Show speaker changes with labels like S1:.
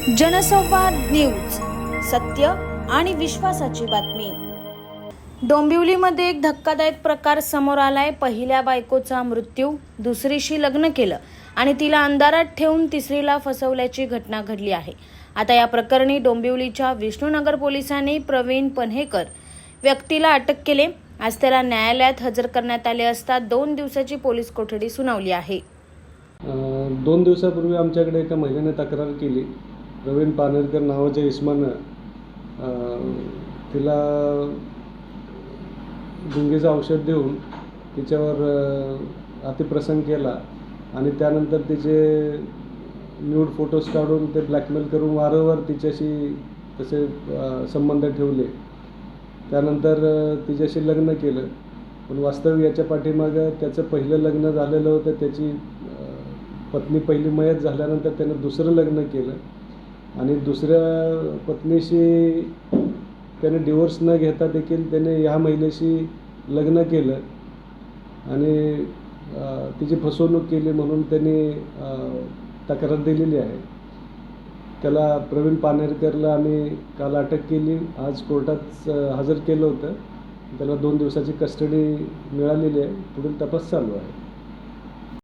S1: जनसंवाद न्यूज, सत्य आणि विश्वासाची बातमी। डोंबिवलीमध्ये एक धक्कादायक प्रकार समोर आलाय। पहिल्या बायकोचा मृत्यू, दुसरीशी लग्न केलं आणि तिला अंधारात ठेवून तिसरीला फसवल्याची घटना घडली आहे। आता या प्रकरणी डोंबिवलीच्या विष्णुनगर पोलिसांनी प्रवीण पन्हेकर व्यक्तीला अटक केले। आज त्याला न्यायालयात हजर करण्यात आले असता 2 दिवसाची पोलीस कोठडी सुनावली आहे।
S2: 2 दिवसापूर्वी आमच्याकडे एका महिलेने तक्रार केली। प्रवीण पानेरकर नावाच्या इसमानं तिला गुंगीचं औषध देऊन तिच्यावर अतिप्रसंग केला आणि त्यानंतर तिचे न्यूड फोटोज काढून ते ब्लॅकमेल करून वारंवार तिच्याशी तसे संबंध ठेवले। त्यानंतर तिच्याशी लग्न केलं, पण वास्तविक याच्या पाठीमागं त्याचं पहिलं लग्न झालेलं होतं। त्याची पत्नी पहिली मयत झाल्यानंतर त्यानं दुसरं लग्न केलं आणि दुसऱ्या पत्नीशी त्याने डिवोर्स न घेता देखील त्याने ह्या महिलेशी लग्न केलं आणि तिची फसवणूक केली म्हणून त्यांनी तक्रार दिलेली आहे। त्याला प्रवीण पानेरकरला आम्ही काल अटक केली, आज कोर्टात हजर केलं होतं। त्याला 2 दिवसाची कस्टडी मिळालेली आहे। पुढील तपास चालू आहे।